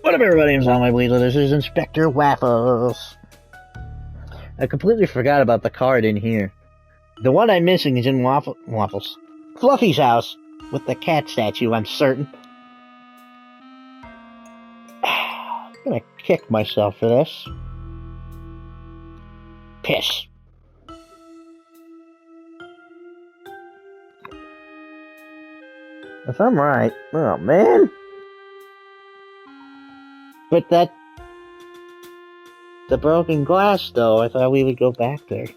What up, everybody? I'm on my Weasel. This is Inspector Waffles. I completely forgot about the card in here. The one I'm missing is in Waffles. Fluffy's house with the cat statue, I'm certain. I'm gonna kick myself for this. Piss. If I'm right, oh man. But the broken glass though, I thought we would go back there.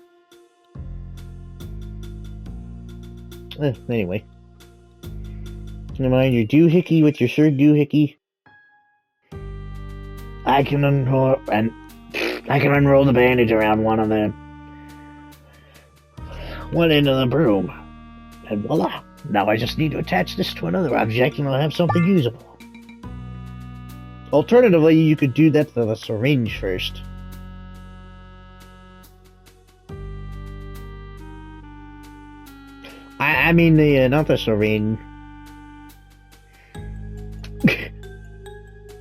Anyway. Never mind your doohickey with your third doohickey. I can unroll the bandage around one of them. One end of the broom. And voila! Now I just need to attach this to another object and I'll have something usable. Alternatively, you could do that to the syringe first. I mean not the syringe.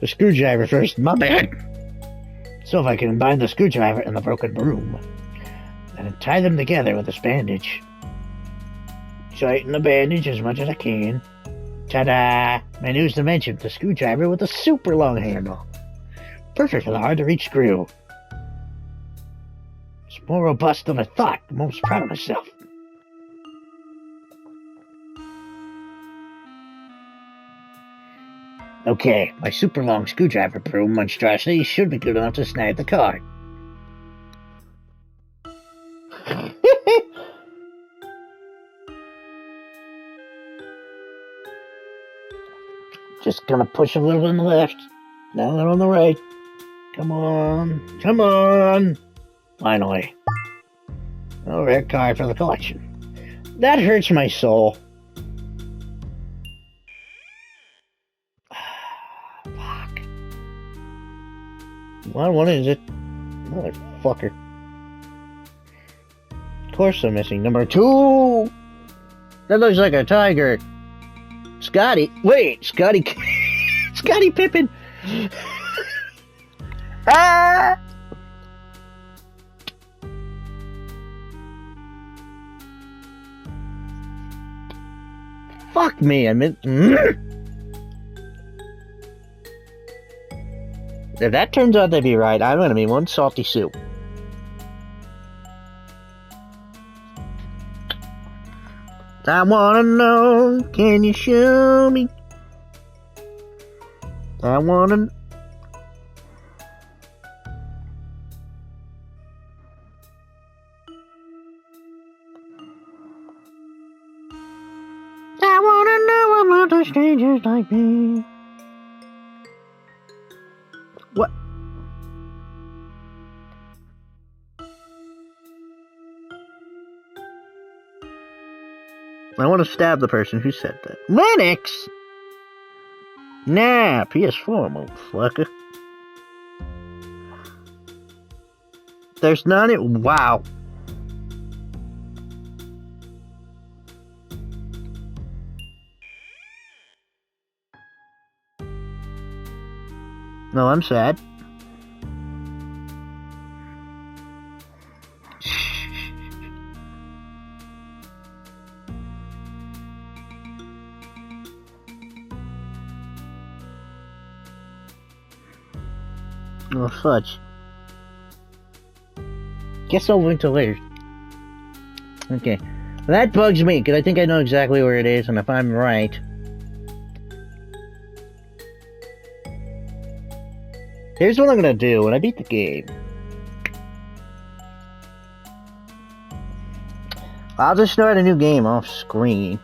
The screwdriver first, my bad. So if I can combine the screwdriver and the broken broom, and tie them together with this bandage. Tighten the bandage as much as I can. Ta-da! My newest invention, the screwdriver with a super long handle. Perfect for the hard-to-reach screw. It's more robust than I thought. I'm most proud of myself. Okay, my super long screwdriver broom monstrosity should be good enough to snag the card. Just gonna push a little on the left, now a little on the right. Come on, come on! Finally. A rare card for the collection. That hurts my soul. Fuck. What is it? Motherfucker. Of course I'm missing number 2! That looks like a tiger. Scotty, wait, Scotty Pippen. Ah! Fuck me, I meant. If that turns out to be right, I'm gonna be one salty soup. I wanna know, can you show me? I wanna... know about the strangers like me. What? I want to stab the person who said that. Linux? Nah, PS4, motherfucker. There's none. Wow. No, I'm sad. Oh, fudge. Guess I'll wait till later. Okay. That bugs me, because I think I know exactly where it is, and if I'm right... Here's what I'm gonna do when I beat the game. I'll just start a new game off screen.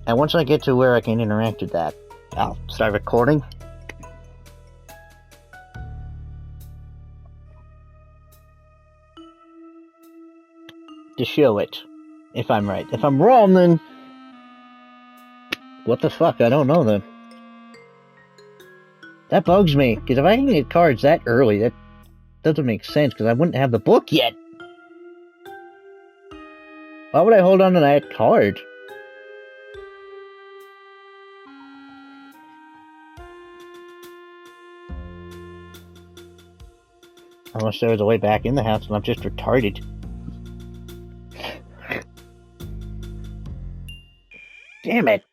And once I get to where I can interact with that, I'll start recording. To show it, if I'm right. If I'm wrong, then what the fuck? I don't know then. That bugs me, because if I can get cards that early, that doesn't make sense, because I wouldn't have the book yet. Why would I hold on to that card? Unless there was a way back in the house and I'm just retarded. Damn it!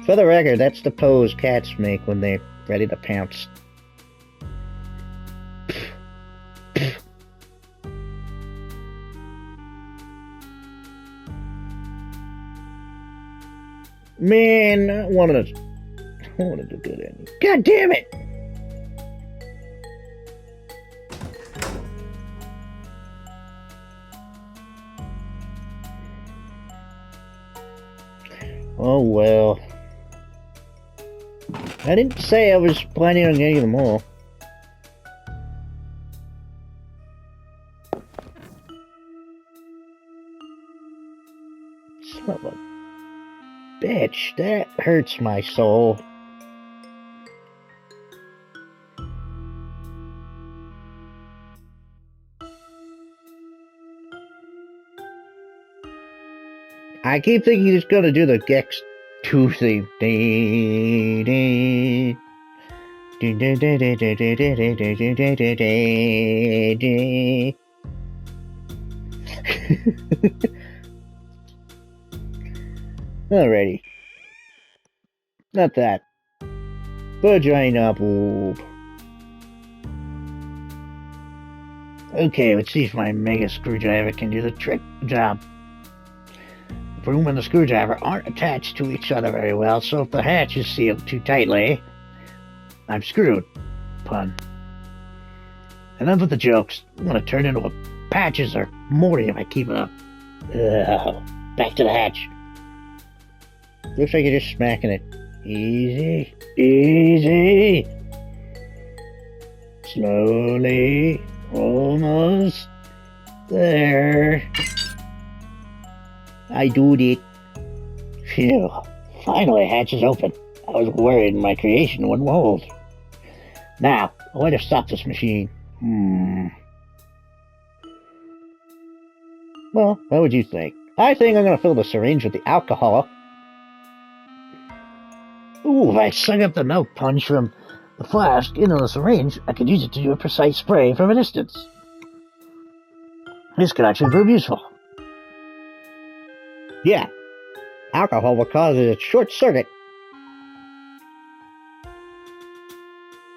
For the record, that's the pose cats make when they're ready to pounce. Man, I wanted a good ending. God damn it! Oh well. I didn't say I was planning on getting them all. Son of a bitch, that hurts my soul. I keep thinking he's gonna do the Gex 2 theme. Alrighty. Not that. Vagina boob. Okay, let's see if my mega screwdriver can do the trick job. The broom and the screwdriver aren't attached to each other very well, so if the hatch is sealed too tightly, I'm screwed. Pun. Enough with the jokes. I'm gonna turn into a Patches or Morty if I keep it up. Back to the hatch. Looks like you're just smacking it. Easy. Easy. Slowly. Almost. There. I did it. Phew. Finally, hatch is open. I was worried my creation wouldn't hold. Now, a way to stop this machine. Well, what would you think? I think I'm gonna fill the syringe with the alcohol. Ooh, if I suck up the milk punch from the flask into the syringe, I could use it to do a precise spray from a distance. This could actually prove useful. Yeah, alcohol will cause a short circuit.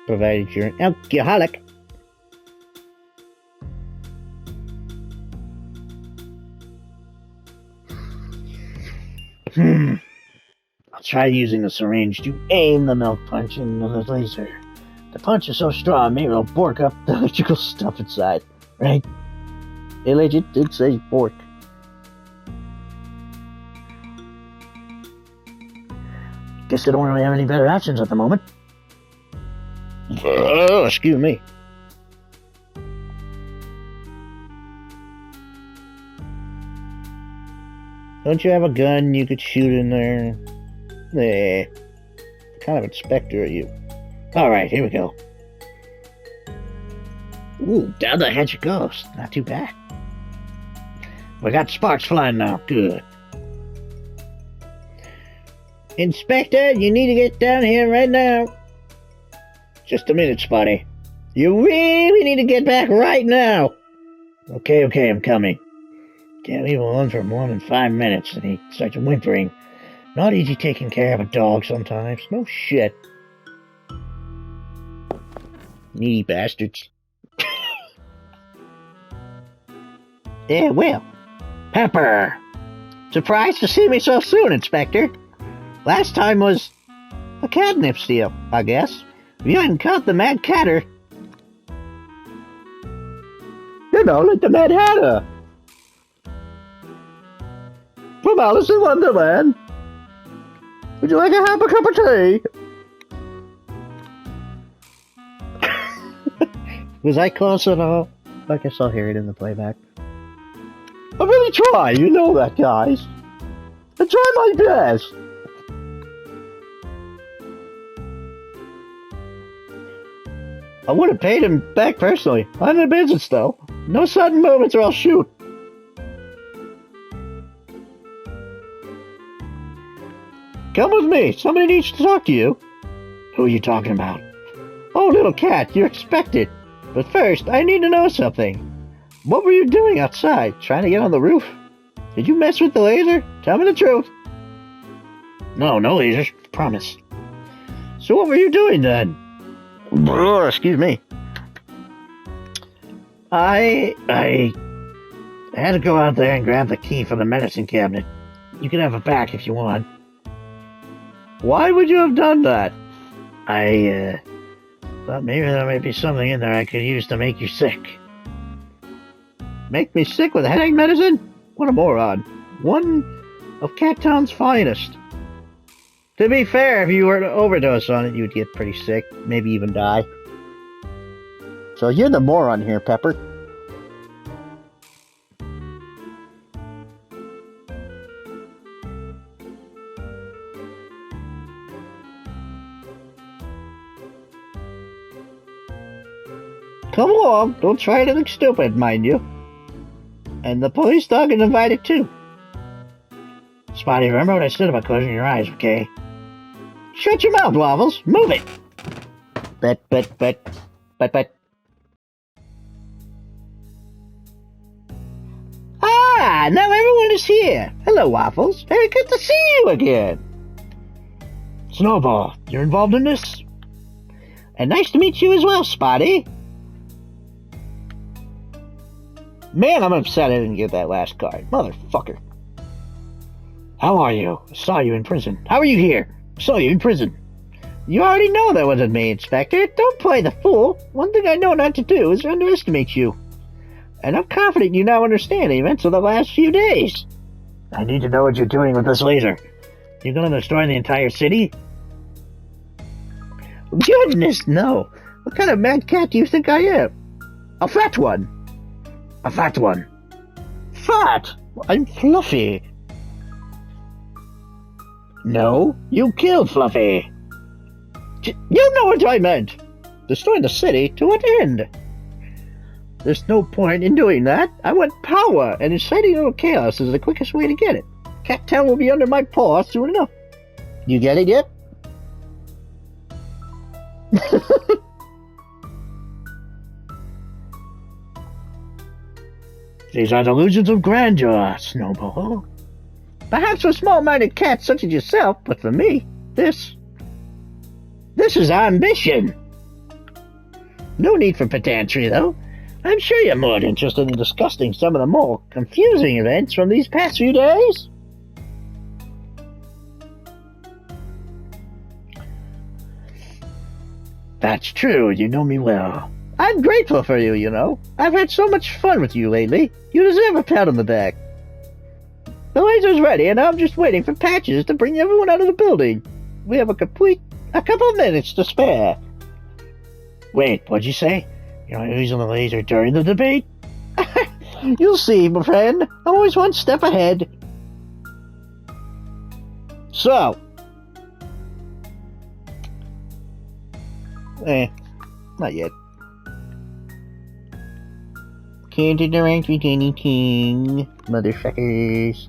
Provided you're an alcoholic. I'll try using the syringe to aim the milk punch into the laser. The punch is so strong, maybe it'll bork up the electrical stuff inside, right? It legit did say bork. Guess I don't really have any better options at the moment. Oh, excuse me. Don't you have a gun you could shoot in there? Nah. What kind of inspector are you? Alright, here we go. Ooh, down the hatch it goes. Not too bad. We got sparks flying now. Good. Inspector, you need to get down here right now. Just a minute, Spotty. You really need to get back right now. Okay, I'm coming. Can't leave him alone for more than 5 minutes, and he starts whimpering. Not easy taking care of a dog sometimes. No shit. Needy bastards. Yeah, well. Pepper. Surprised to see me so soon, Inspector. Last time was a catnip steal, I guess. If you hadn't caught the Mad Catter. You know, like the Mad Hatter. From Alice in Wonderland. Would you like a half a cup of tea? Was I close at all? I guess I'll hear it in the playback. I really try, you know that, guys. I try my best. I would have paid him back personally. I'm in business, though. No sudden movements or I'll shoot. Come with me. Somebody needs to talk to you. Who are you talking about? Oh, little cat, you're expected. But first, I need to know something. What were you doing outside? Trying to get on the roof? Did you mess with the laser? Tell me the truth. No lasers. Promise. So what were you doing then? Oh, excuse me. I had to go out there and grab the key for the medicine cabinet. You can have it back if you want. Why would you have done that? I thought maybe there might be something in there I could use to make you sick. Make me sick with headache medicine? What a moron. One of Cattown's finest. To be fair, if you were to overdose on it, you'd get pretty sick, maybe even die. So you're the moron here, Pepper. Come along, don't try anything stupid, mind you. And the police dog is invited too. Spotty, remember what I said about closing your eyes, okay? Shut your mouth, Waffles! Move it! Bet. Ah, now everyone is here! Hello, Waffles. Very good to see you again! Snowball, you're involved in this? And nice to meet you as well, Spotty. Man, I'm upset I didn't get that last card. Motherfucker. How are you? I saw you in prison. How are you here? I saw you in prison. You already know that wasn't me, Inspector. Don't play the fool. One thing I know not to do is underestimate you. And I'm confident you now understand the events of the last few days. I need to know what you're doing with this laser. You're going to destroy the entire city? Goodness, no. What kind of mad cat do you think I am? A fat one. A fat one. Fat? I'm Fluffy. No, you killed Fluffy. You know what I meant. Destroying the city to what end? There's no point in doing that. I want power, and inciting little chaos is the quickest way to get it. Cattown will be under my paw soon enough. You get it yet? These are delusions of grandeur, Snowball. Perhaps for small-minded cats such as yourself, but for me, this is ambition. No need for pedantry, though. I'm sure you're more interested in discussing some of the more confusing events from these past few days. That's true, you know me well. I'm grateful for you, you know. I've had so much fun with you lately. You deserve a pat on the back. The laser's ready, and I'm just waiting for Patches to bring everyone out of the building. We have a couple of minutes to spare. Wait, what'd you say? You're not using the laser during the debate? You'll see, my friend. I'm always one step ahead. So. Not yet. Can't interact with anything, motherfuckers.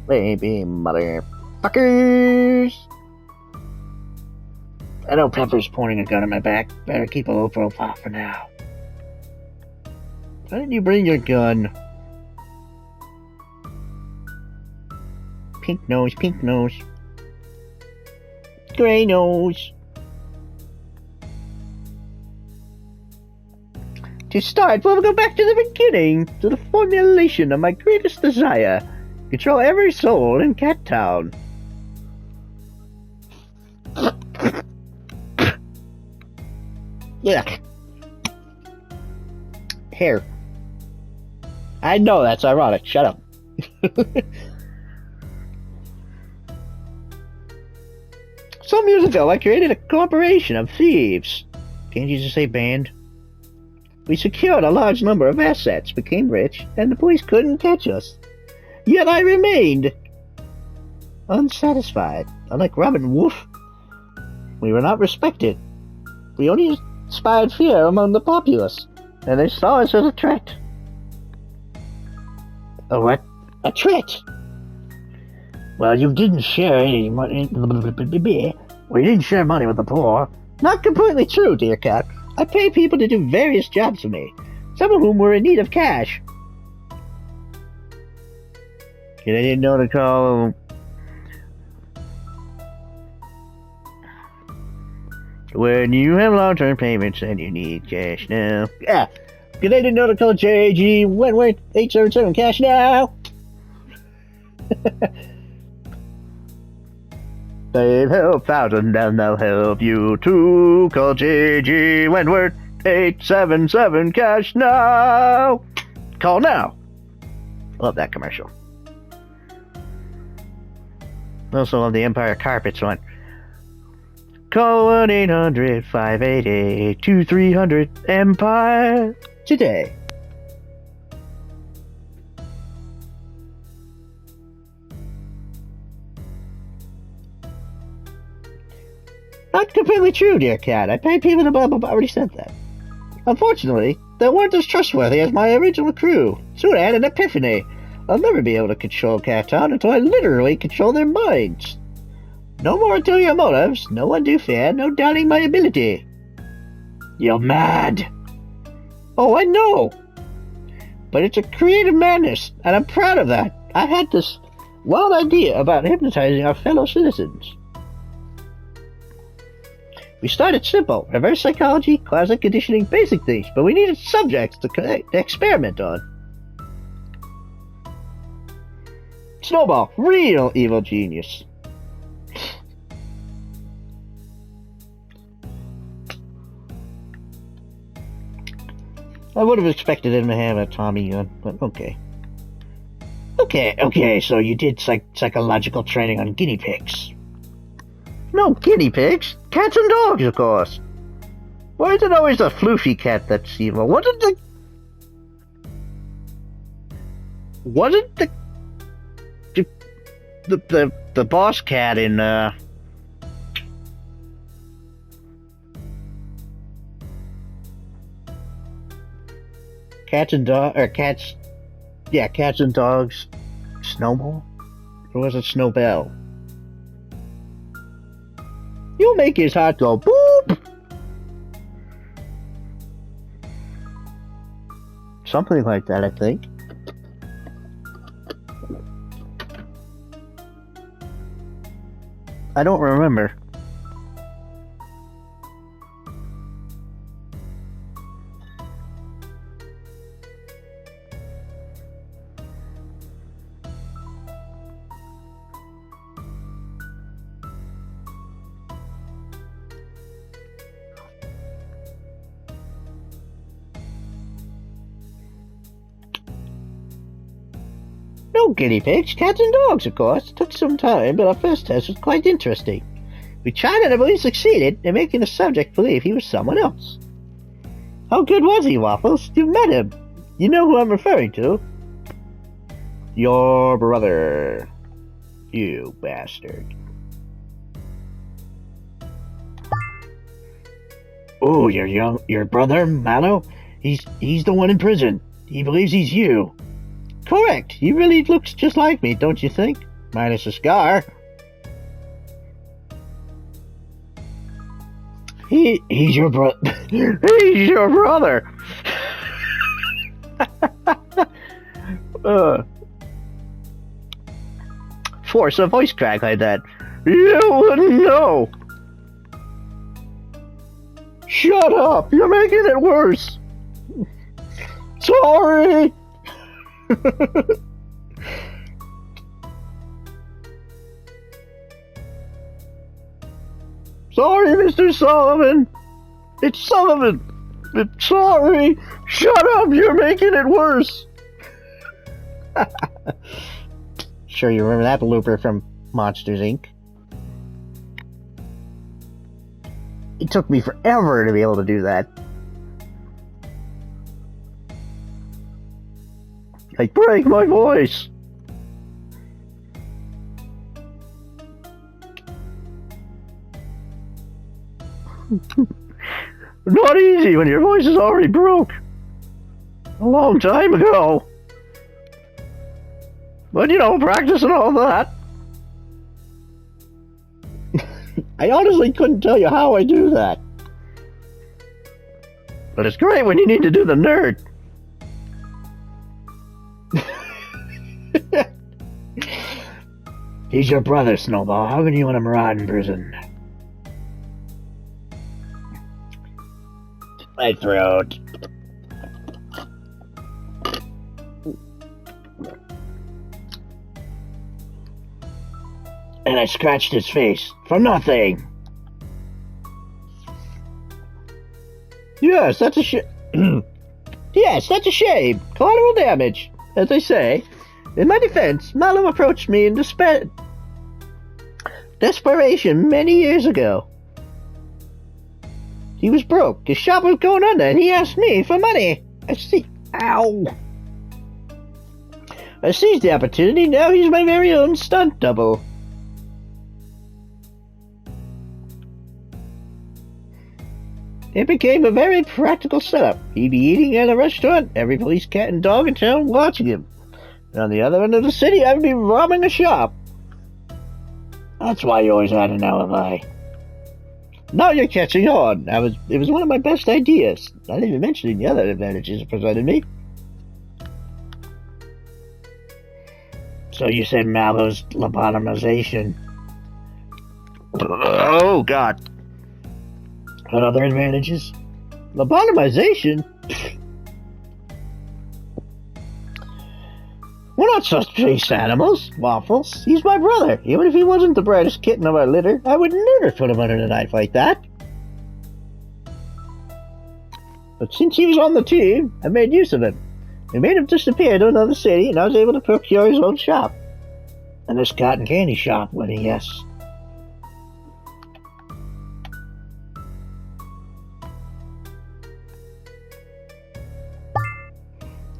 Baby motherfuckers. I know Pepper's pointing a gun at my back. Better keep a low profile for now. Why didn't you bring your gun? Pink nose, pink nose. Gray nose. To start, we'll go back to the beginning, to the formulation of my greatest desire. Control every soul in Cattown. Yuck. Hair. I know that's ironic. Shut up. Some years ago, I created a corporation of thieves. Can't you just say band? We secured a large number of assets, became rich, and the police couldn't catch us. Yet I remained unsatisfied. Unlike Robin Wolf, we were not respected. We only inspired fear among the populace, and they saw us as a threat. A what? A threat? Well, you didn't share any money. We didn't share money with the poor. Not completely true, dear cat. I pay people to do various jobs for me, some of whom were in need of cash. And I didn't know to call. When you have long-term payments and you need cash now. Yeah. Good day to know to call JG Wentworth 877 cash now. They've helped thousands and they'll help you too. Call JG Wentworth 877 cash now. Call now. Love that commercial. Also love the Empire Carpets one. Call 1-800-588-2300 Empire today. Not completely true, dear cat. I pay people to blah blah blah. I already said that. Unfortunately, they weren't as trustworthy as my original crew. Soon I had an epiphany. I'll never be able to control Cat Town until I literally control their minds. No more ulterior motives, no undue fear, no doubting my ability. You're mad. Oh, I know. But it's a creative madness, and I'm proud of that. I had this wild idea about hypnotizing our fellow citizens. We started simple, reverse psychology, closet conditioning, basic things, but we needed subjects to experiment on. Snowball, real evil genius. I would have expected him to have a Tommy gun, but okay. Okay, so you did psychological training on guinea pigs. No guinea pigs, cats and dogs, of course. Why is it always the floofy cat that's evil? Wasn't the boss cat in Cats and Dogs Snowball? Or was it Snowbell? You'll make his heart go boop! Something like that, I think. I don't remember. No guinea pigs, cats and dogs, of course. It took some time, but our first test was quite interesting. We tried and I believe succeeded in making the subject believe he was someone else. How good was he, Waffles? You've met him. You know who I'm referring to. Your brother. You bastard. Oh, your brother, Mallow? He's the one in prison. He believes he's you. Correct. He really looks just like me, don't you think? Minus a scar. He's your brother. He's your brother. Force a voice crack like that. You wouldn't know. Shut up. You're making it worse. Sorry. Sorry, Mr. Sullivan. It's Sullivan. Sorry. Shut up. You're making it worse. Sure you remember that blooper from Monsters, Inc. It took me forever to be able to do that. I break my voice. Not easy when your voice is already broke. A long time ago. But, practice and all that. I honestly couldn't tell you how I do that. But it's great when you need to do the nerd. He's your brother, Snowball. How can you want him rot in prison? My throat. And I scratched his face for nothing. Yes, that's a shame. Yes, that's a shame. Collateral damage, as they say. In my defense, Mallow approached me in desperation many years ago. He was broke. His shop was going under, and he asked me for money. I seized the opportunity. Now he's my very own stunt double. It became a very practical setup. He'd be eating at a restaurant, every police cat and dog in town watching him. And on the other end of the city, I'd be robbing a shop. That's why you always had an alibi. Now you're catching on. It was one of my best ideas. Not even mentioning the other advantages it presented me. So you said Mallow's lobotomization. Oh, God. What other advantages? Lobotomization? We're not such chased animals, Waffles. He's my brother. Even if he wasn't the brightest kitten of our litter, I would never put him under the knife like that. But since he was on the team, I made use of him. We made him disappear to another city, and I was able to procure his own shop. And this cotton candy shop, what a yes.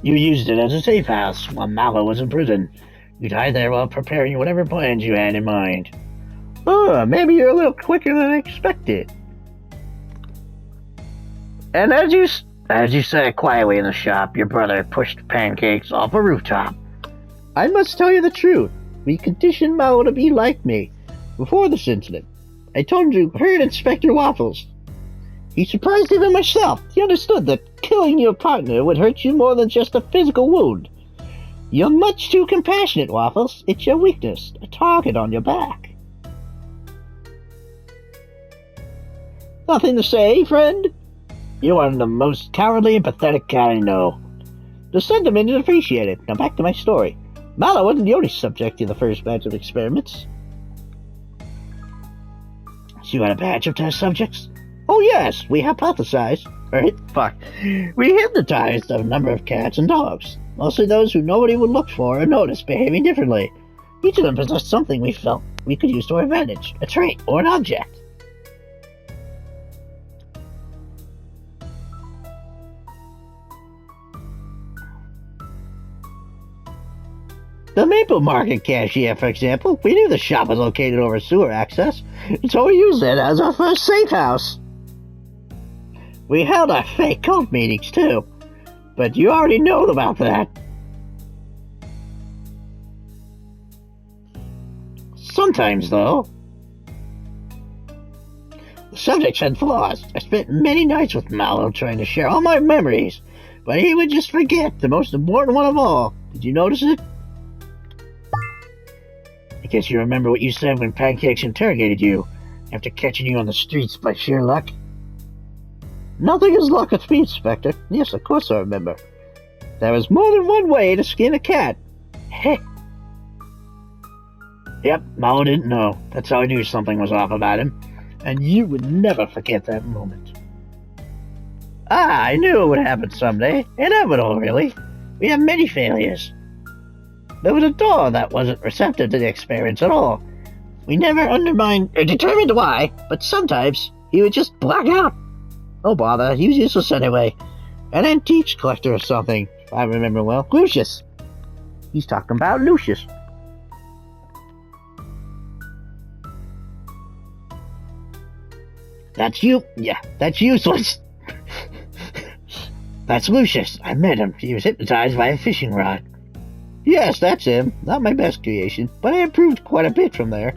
You used it as a safe house while Mallow was in prison. You'd hide there while preparing whatever plans you had in mind. Oh, maybe you're a little quicker than I expected. And as you sat quietly in the shop, your brother pushed pancakes off a rooftop. I must tell you the truth. We conditioned Mallow to be like me before this incident. I told you, heard Inspector Waffles. He surprised even myself. He understood that killing your partner would hurt you more than just a physical wound. You're much too compassionate, Waffles. It's your weakness, a target on your back. Nothing to say, friend? You are the most cowardly and pathetic cat I know. The sentiment is appreciated. Now back to my story. Mallow wasn't the only subject in the first batch of experiments. So you had a batch of test subjects? Oh yes, we hypothesized. We hypnotized a number of cats and dogs. Mostly those who nobody would look for or notice behaving differently. Each of them possessed something we felt we could use to our advantage, a trait or an object. The Maple Market cashier, for example, we knew the shop was located over sewer access, so we used it as our first safe house. We held our fake cult meetings, too, but you already know about that. Sometimes, though, the subjects had flaws. I spent many nights with Mallow trying to share all my memories, but he would just forget the most important one of all. Did you notice it? I guess you remember what you said when Pancakes interrogated you, after catching you on the streets by sheer luck? Nothing is luck with me, Inspector. Yes, of course I remember. There is more than one way to skin a cat. Heh. Yep, Mallow didn't know. That's how I knew something was off about him. And you would never forget that moment. I knew it would happen someday. Inevitable, really. We have many failures. There was a door that wasn't receptive to the experience at all. We never undermined or determined why, but sometimes he would just black out. Oh bother, he was useless anyway. An antiques collector or something, if I remember well. Lucius. He's talking about Lucius. That's you. Yeah, that's useless. That's Lucius. I met him. He was hypnotized by a fishing rod. Yes, that's him. Not my best creation, but I improved quite a bit from there.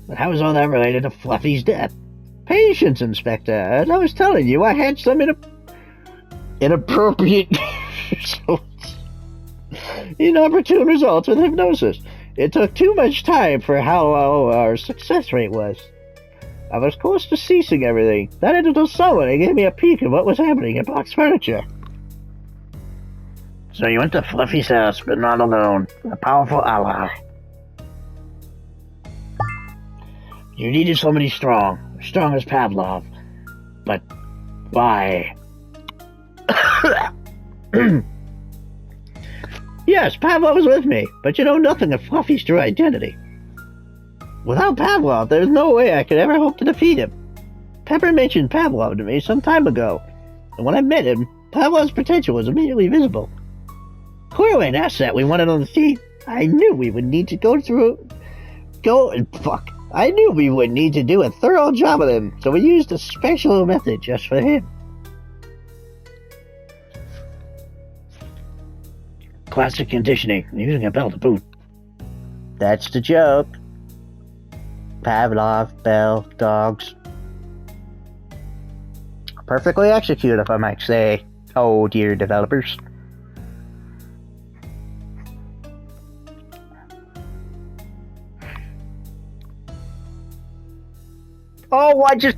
But how is all that related to Fluffy's death? Patience, Inspector. As I was telling you, I had some inappropriate inopportune results with hypnosis. It took too much time for how low our success rate was. I was close to ceasing everything. Then until someone gave me a peek at what was happening at Box Furniture. So you went to Fluffy's house, but not alone. A powerful ally. You needed somebody strong as Pavlov. But why? Yes, Pavlov was with me, but you know nothing of Fluffy's true identity. Without Pavlov, there's no way I could ever hope to defeat him. Pepper mentioned Pavlov to me some time ago, and when I met him, Pavlov's potential was immediately visible. Clearly an asset we wanted on the team. I knew we would need to I knew we would need to do a thorough job with him, so we used a special method just for him. Classic conditioning, using a bell to boot. That's the joke. Pavlov, bell, dogs. Perfectly executed, if I might say. Oh, dear developers. Oh, I just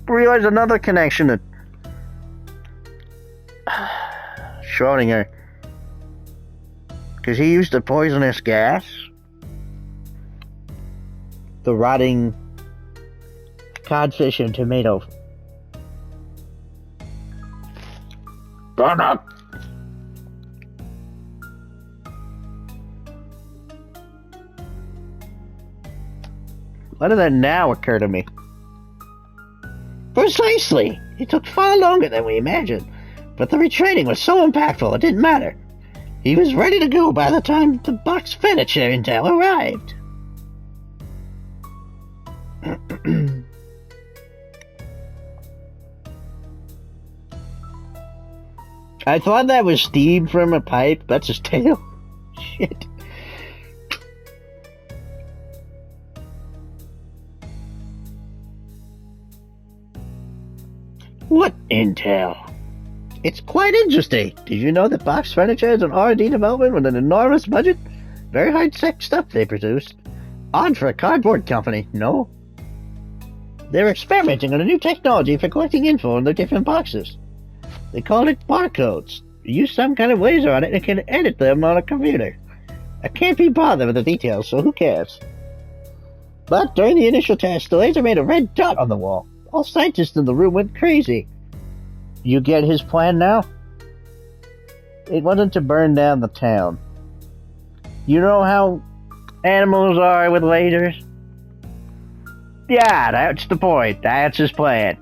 realized another connection to Schrodinger. Because he used a poisonous gas. The rotting codfish and tomato. Burn up! Why did that now occur to me? Precisely! It took far longer than we imagined, but the retraining was so impactful it didn't matter. He was ready to go by the time the Box Furniture intel arrived. I thought that was steam from a pipe. That's his tail. Shit. What intel? It's quite interesting. Did you know that Box Furniture is an R&D development with an enormous budget? Very high-tech stuff they produce. Odd for a cardboard company, no? They're experimenting on a new technology for collecting info in their different boxes. They call it barcodes. You use some kind of laser on it and can edit them on a computer. I can't be bothered with the details, so who cares? But during the initial test, the laser made a red dot on the wall. All scientists in the room went crazy. You get his plan now? It wasn't to burn down the town. You know how animals are with lasers? Yeah, that's the point. That's his plan.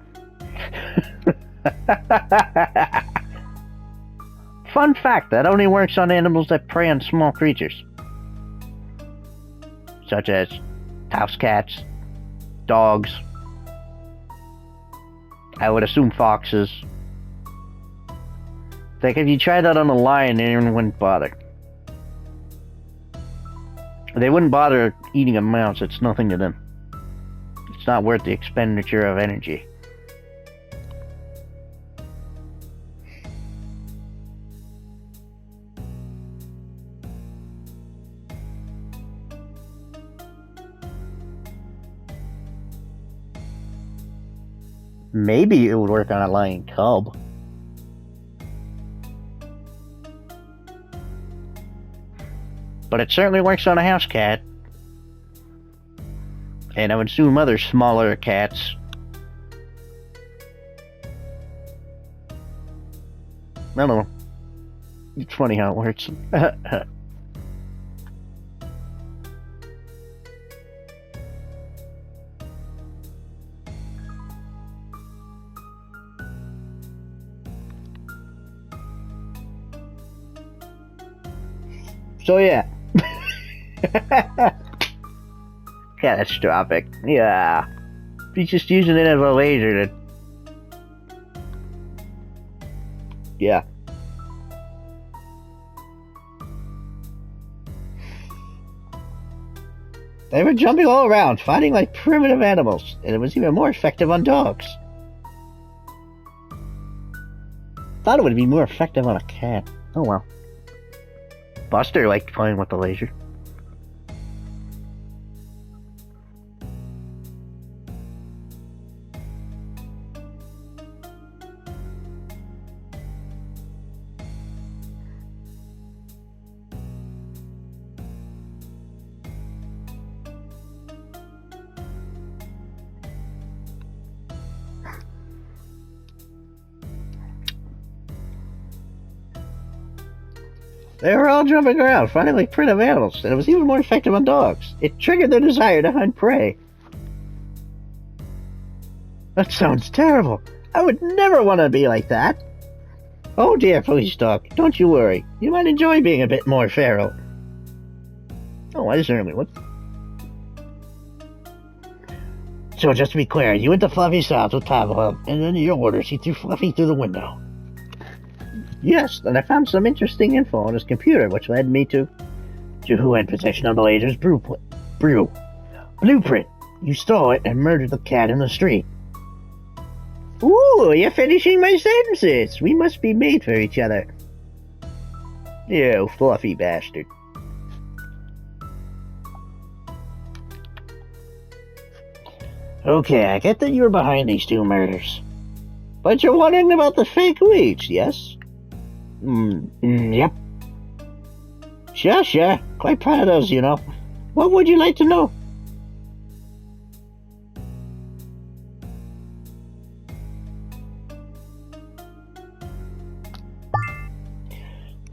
Fun fact, that only works on animals that prey on small creatures. Such as house cats, dogs, I would assume foxes. Like, if you tried that on a lion, anyone wouldn't bother. They wouldn't bother eating a mouse. It's nothing to them. It's not worth the expenditure of energy. Maybe it would work on a lion cub. But it certainly works on a house cat. And I would assume other smaller cats. I don't know. It's funny how it works. So yeah. Catastrophic. Yeah. He's just using it as a laser to Yeah. They were jumping all around, fighting like primitive animals, and it was even more effective on dogs. Thought it would be more effective on a cat. Oh well. Buster liked playing with the laser. They were all jumping around, fighting like primitive animals, and it was even more effective on dogs. It triggered their desire to hunt prey. That sounds terrible. I would never want to be like that. Oh dear, police dog, don't you worry. You might enjoy being a bit more feral. Oh, I certainly would. So just to be clear, you went to Fluffy's house with Pavlov, and under your orders he threw Fluffy through the window. Yes, and I found some interesting info on his computer, which led me to who had possession of the laser's blueprint. You stole it and murdered the cat in the street. Ooh, you're finishing my sentences. We must be made for each other. You fluffy bastard. Okay, I get that you were behind these two murders. But you're wondering about the fake leads, yes? Yep. Sure. Quite proud of those, you know. What would you like to know?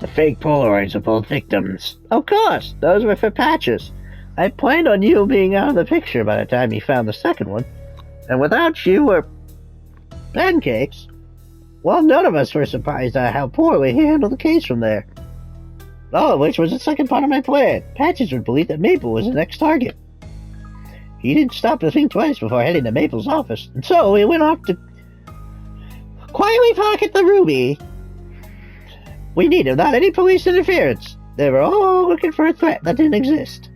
The fake Polaroids of both victims. Of course, those were for Patches. I planned on you being out of the picture by the time you found the second one. And without you or Pancakes, well, none of us were surprised at how poorly he handled the case from there. All of which was the second part of my plan. Patches would believe that Maple was the next target. He didn't stop to think twice before heading to Maple's office, and so he went off to quietly pocket the ruby. We needed not any police interference. They were all looking for a threat that didn't exist.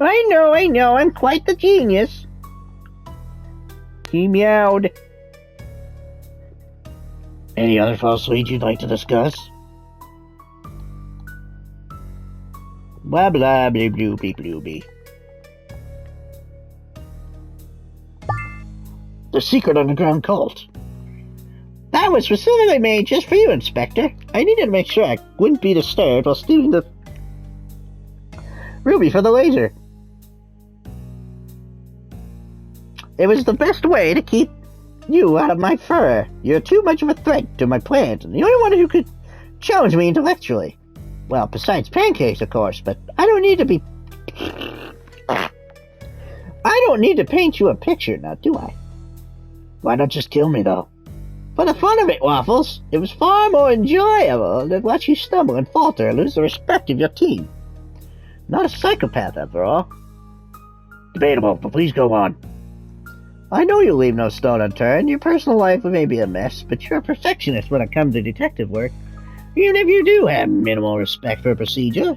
I know, I'm quite the genius. He meowed. Any other false leads you'd like to discuss? Blah blah blah blooby blooby. The secret underground cult. That was specifically made just for you, Inspector. I needed to make sure I wouldn't be disturbed while stealing the ruby for the laser. It was the best way to keep you out of my fur. You're too much of a threat to my plans, and the only one who could challenge me intellectually. Well, besides Pancakes, of course, but I don't need to paint you a picture, now do I? Why not just kill me, though? For the fun of it, Waffles. It was far more enjoyable than watch you stumble and falter and lose the respect of your team. Not a psychopath, after all. Debatable, but please go on. I know you leave no stone unturned. Your personal life may be a mess, but you're a perfectionist when it comes to detective work, even if you do have minimal respect for procedure.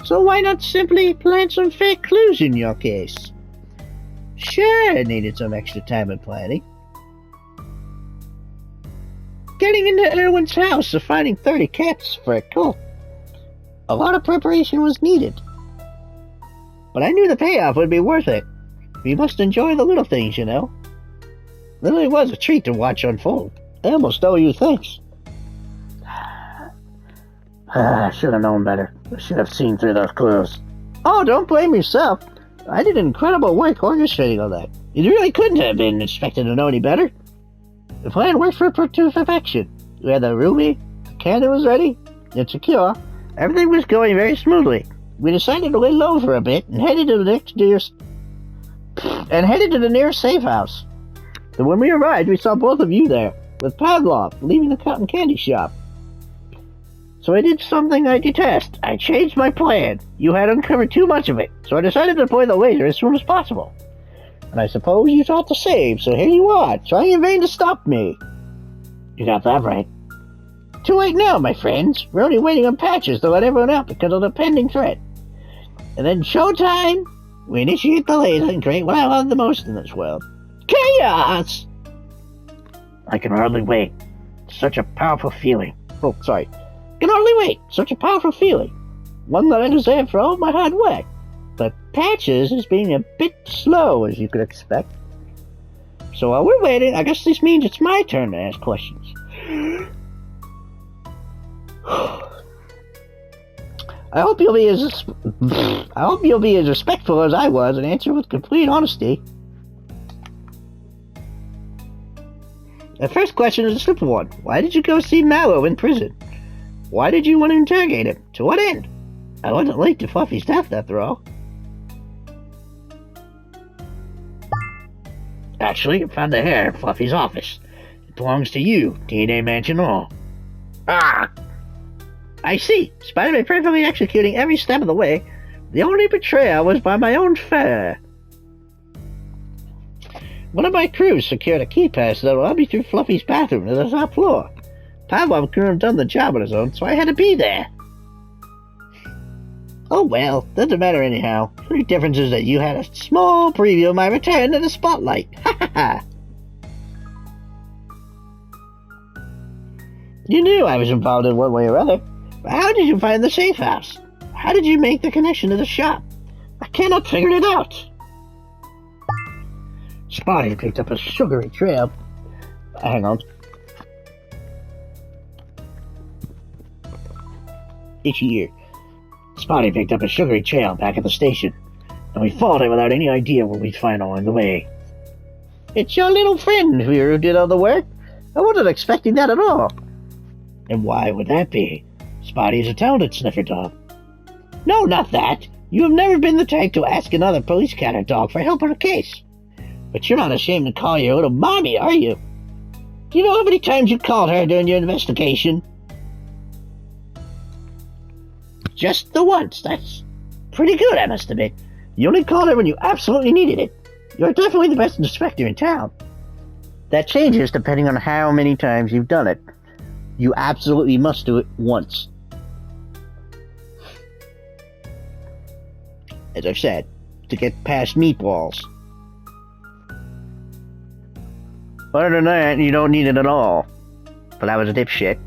So why not simply plant some fake clues in your case? Sure, it needed some extra time and planning. Getting into Erwin's house and finding 30 cats for a cult. A lot of preparation was needed. But I knew the payoff would be worth it. We must enjoy the little things, you know. It really was a treat to watch unfold. I almost owe you thanks. I should have known better. I should have seen through those clues. Oh, don't blame yourself. I did incredible work orchestrating all that. You really couldn't have been expected to know any better. The plan worked to perfection. We had the ruby, the cannon was ready, and secure. Everything was going very smoothly. We decided to lay low for a bit and headed to the nearest safe house. And when we arrived, we saw both of you there, with Pavlov leaving the cotton candy shop. So I did something I detest. I changed my plan. You had uncovered too much of it, so I decided to deploy the laser as soon as possible. And I suppose you thought the same, so here you are, trying in vain to stop me. You got that right. Too late now, my friends. We're only waiting on patches to let everyone out because of the pending threat. And then showtime, we initiate the laser and create what I love the most in this world. Chaos! I can hardly wait. Such a powerful feeling. Oh, sorry. Can hardly wait. Such a powerful feeling. One that I deserve for all my hard work. But Patches is being a bit slow, as you could expect. So while we're waiting, I guess this means it's my turn to ask questions. I hope you'll be as respectful as I was and answer with complete honesty. The first question is a simple one. Why did you go see Mallow in prison? Why did you want to interrogate him? To what end? I wasn't linked to Fluffy's death, after all. Actually, I found the hair in Fluffy's office. It belongs to you, DNA Mansion all. Ah! I see. Despite me perfectly executing every step of the way, the only betrayal was by my own fur. One of my crews secured a key pass that will let me through Fluffy's bathroom to the top floor. Pavlov couldn't have done the job on his own, so I had to be there. Oh well, doesn't matter anyhow. The only difference is that you had a small preview of my return to the spotlight. Ha ha ha! You knew I was involved in one way or other. But how did you find the safe house? How did you make the connection to the shop? I cannot figure it out. Spotty picked up a sugary trail. Hang on. Itchy ear. Spotty picked up a sugary trail back at the station, and we followed it without any idea what we'd find along the way. It's your little friend who did all the work. I wasn't expecting that at all. And why would that be? Spotty's a talented sniffer dog. No, not that. You have never been the type to ask another police cat or dog for help on a case. But you're not ashamed to call your little mommy, are you? Do you know how many times you called her during your investigation? Just the once. That's pretty good, I must admit. You only called her when you absolutely needed it. You're definitely the best inspector in town. That changes depending on how many times you've done it. You absolutely must do it once. As I've said, to get past meatballs. Other than that, you don't need it at all. But I was a dipshit.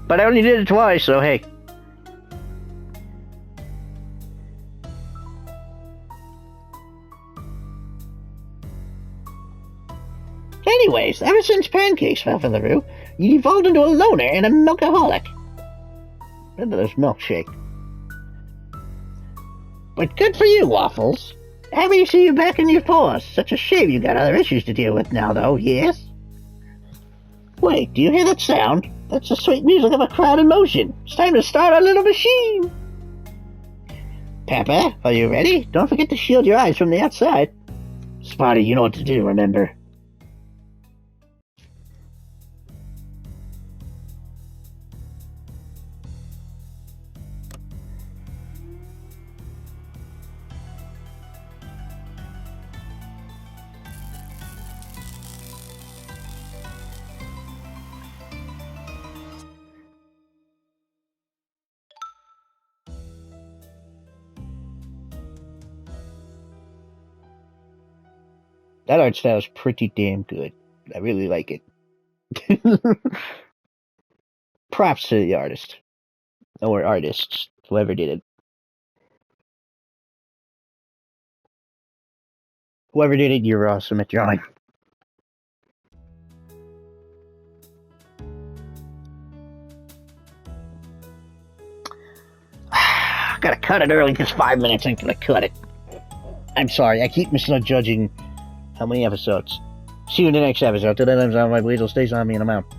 But I only did it twice, so hey. Anyways, ever since Pancakes fell from the roof, you evolved into a loner and a milkaholic. Remember this milkshake. But good for you, Waffles. Happy to see you back in your paws. Such a shame you got other issues to deal with now, though, yes? Wait, do you hear that sound? That's the sweet music of a crowd in motion. It's time to start our little machine. Pepper, are you ready? Don't forget to shield your eyes from the outside. Spotty, you know what to do, remember? That art style is pretty damn good. I really like it. Props to the artist. Or artists, whoever did it. Whoever did it, you're awesome at drawing. Gotta cut it early because 5 minutes ain't gonna cut it. I'm sorry, I keep misjudging how many episodes. See you in the next episode. Till then, I'm my weasel stays on me and I'm out.